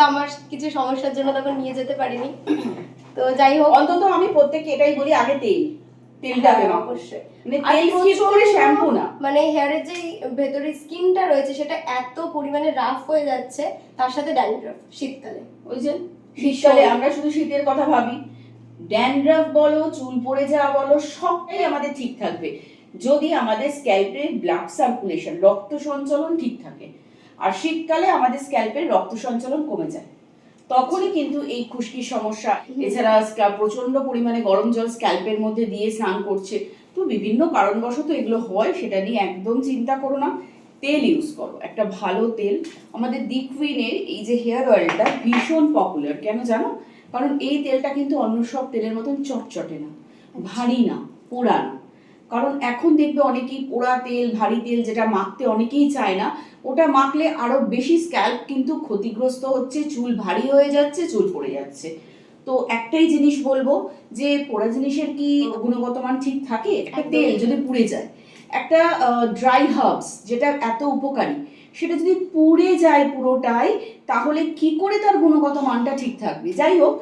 আমার কিছু সমস্যার জন্য তখন নিয়ে যেতে পারিনি। তো যাই হোক, অন্তত আমি প্রত্যেককে এটাই বলি, আগে তেলটাকে অবশ্যই মানে তেল স্কিপ করে শ্যাম্পু না। মানে হেয়ারের যে ভেতরে স্কিনটা রয়েছে সেটা এত পরিমাণে রাফ হয়ে যাচ্ছে, তার সাথে ড্যান্ড্রাফ শীতকালে। ওই যে শীতকালে আমরা শুধু শীতের কথা ভাবি, ড্যান্ড্রাফ বলো, চুল পড়ে যাওয়া বলো, সবটাই আমাদের ঠিক থাকবে যদি আমাদের স্ক্যাল্পের ব্লাড সার্কুলেশন, রক্ত সঞ্চালন ঠিক থাকে। আর শীতকালে আমাদের স্ক্যাল্পের রক্ত সঞ্চালন কমে যায়, তখনই কিন্তু এই খুশকির সমস্যা। এছাড়া প্রচন্ড পরিমাণে গরম জল স্ক্যাল্পের মধ্যে দিয়ে স্নান করছে, তো বিভিন্ন কারণবশত এগুলো হয়, সেটা নিয়ে একদম চিন্তা করো না। তেল ইউজ করো, একটা ভালো তেল। আমাদের দি কুইনের এই যে হেয়ার অয়েলটা ভীষণ পপুলার, কেন জানো? কারণ এই তেলটা কিন্তু অন্য সব তেলের মতন চটচটে না, ভারী না, পোড়া না। কারণ এখন দেখবে অনেকেই পোড়া তেল, ভারী তেল যেটা মাখতে অনেকেই চায় না, ওটা মাখলে আরো বেশি স্ক্যাল্প কিন্তু ক্ষতিগ্রস্ত হচ্ছে, চুল ভারী হয়ে যাচ্ছে, চুল পড়ে যাচ্ছে। তো একটাই জিনিস বলবো, যে পোড়া জিনিসের কি গুণগত মান ঠিক থাকে? একটা তেল যদি পুড়ে যায়, একটা ড্রাই হার্বস যেটা এত উপকারী, সেটা যদি পুড়ে যায় পুরোটাই, তাহলে কি করে তার গুণগত মানটা ঠিক থাকবে? যাই হোক,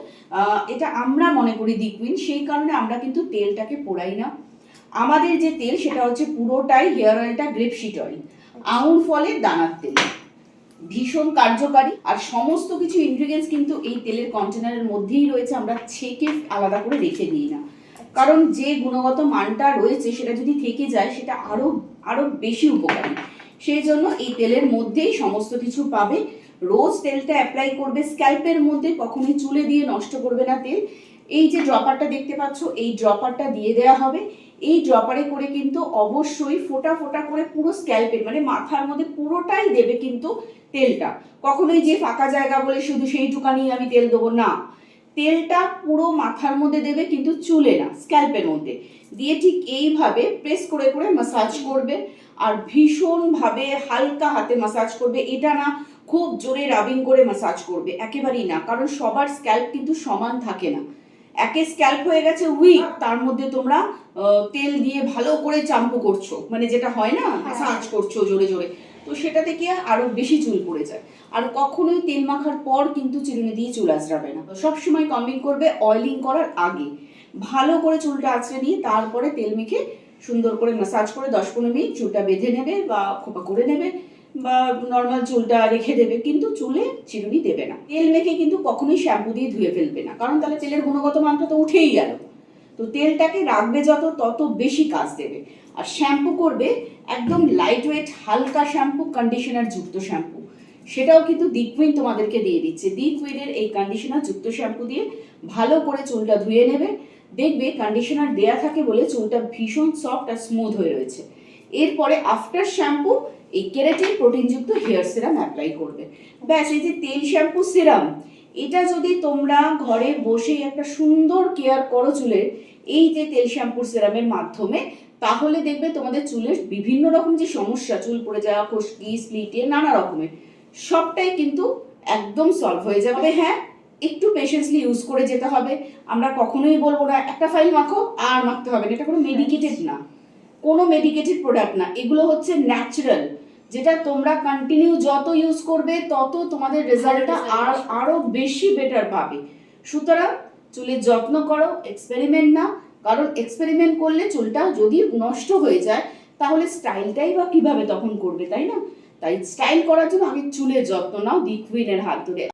এটা আমরা মনে করি দি কুইন, সেই কারণে আমরা কিন্তু তেলটাকে পোড়াই না। আমাদের যে তেল সেটা হচ্ছে পুরোটাই হেয়ার অয়েলটা গ্রেপসিড অয়েল, আঙুর ফলের দানার তেল, ভীষণ কার্যকারী। আর সমস্ত কিছু ইনগ্রিডিয়েন্টস কিন্তু এই তেলের কন্টেনারের মধ্যেই রয়েছে, আমরা ছেঁকে আলাদা করে রেখে দিই না। কারণ যে গুণগত মানটা রয়েছে সেটা যদি থেকে যায়, সেটা আরো আরো বেশি উপকারী। সেই জন্য এই তেলের মধ্যেই সমস্ত কিছু পাবে। রোজ তেলটা অ্যাপ্লাই করবে স্ক্যাল্পের মধ্যে, কখনোই চুলে দিয়ে নষ্ট করবে না তেল। এই যে ড্রপারটা দেখতে পাচ্ছ, এই ড্রপারটা দিয়ে দেওয়া হবে। এই ড্রপারে করে কিন্তু অবশ্যই ফোঁটা ফোঁটা করে পুরো স্ক্যাল্পের মানে মাথার মধ্যে পুরোটাই দেবে কিন্তু তেলটা। কখনোই যে ফাঁকা জায়গা বলে শুধু সেইটুকানি আমি তেল দেবো না, তেলটা পুরো মাথার মধ্যে দেবে, কিন্তু চুলে না, স্ক্যাল্পের মধ্যে দিয়ে ঠিক এইভাবে প্রেস করে করে মাসাজ করবে। আর ভীষণভাবে হালকা হাতে মাসাজ করবে, এটা না খুব জোরে রাবিং করে মাসাজ করবে, একেবারেই না। কারণ সবার স্ক্যাল্প কিন্তু সমান থাকে না। একে স্ক্যাল্প হয়ে গেছে উইক, তার মধ্যে তোমরা তেল দিয়ে ভালো করে চাম্পু করছো, মানে যেটা হয় না, মাসাজ করছো জোরে জোরে, তো সেটাতে কি আরো বেশি চুল পড়ে যায়। আর কখনোই তেল মাখার পর কিন্তু চিরুনি দিয়ে চুল আঁচড়াবে না। সবসময় কম্বিং করবে অয়েলিং করার আগে, ভালো করে চুলটা আঁচড়ে নিয়ে তারপরে তেল মেখে সুন্দর করে ম্যাসাজ করে 10-15 মিনিট চুলটা বেঁধে নেবে বা খোপা করে নেবে, বা নর্মাল চুলটা রেখে দেবে, কিন্তু চুলে চিরুনি দেবে না। তেল মেখে কিন্তু কখনোই শ্যাম্পু দিয়ে ধুয়ে ফেলবে না, কারণ তাহলে তেলের গুণগত মানটা তো উঠেই গেল। তো তেলটাকে রাখবে যত, তত বেশি কাজ দেবে। আর শ্যাম্পু করবে একদম লাইট ওয়েট হালকা শ্যাম্পু, কন্ডিশনার যুক্ত শ্যাম্পু, সেটাও কিন্তু দি কুইন তোমাদেরকে দিয়ে দিচ্ছে। দি কুইনের এই কন্ডিশনার যুক্ত শ্যাম্পু দিয়ে ভালো করে চুলটা ধুয়ে নেবে। দেখবে কন্ডিশনার দেয়া থাকে বলে চুলটা ভীষণ সফট আর স্মুথ হয়ে রয়েছে। এরপরে আফটার শ্যাম্পু এই কেরাটিন প্রোটিনযুক্ত হেয়ার সিরাম অ্যাপ্লাই করবে। ব্যাস, এই যে তেল শ্যাম্পু সিরাম, এটা যদি তোমরা ঘরে বসেই একটা সুন্দর কেয়ার করো চুলের, এই যে তেল শ্যাম্পুর সিরামের মাধ্যমে, তাহলে দেখবে তোমাদের চুলের বিভিন্ন রকম যে সমস্যা, চুল পড়ে যাওয়া, খুশকি, স্প্লিটে, নানা রকমের, সবটাই কিন্তু একদম সলভ হয়ে যাবে। হ্যাঁ, একটু পেশেন্সলি ইউজ করে যেতে হবে। আমরা কখনোই বলবো না একটা ফাইল মাখো আর মাখতে হবে না, এটা কোনো মেডিকেটেড না, কোনো মেডিকেটেড প্রোডাক্ট না। এগুলো হচ্ছে ন্যাচারাল, যেটা তোমরা কন্টিনিউ যত ইউজ করবে তত তোমাদের রেজাল্টটা আরো বেশি বেটার পাবে। সুতরাং চুলের যত্ন করো, এক্সপেরিমেন্ট না। কারণ এক্সপেরিমেন্ট করলে চুলটা যদি নষ্ট হয়ে যায়, তাহলে স্টাইলটাই বা কিভাবে তখন করবে, তাই না? তাই স্টাইল করার জন্য আগে চুলের যত্ন নাও দি কুইনের হাত ধরে।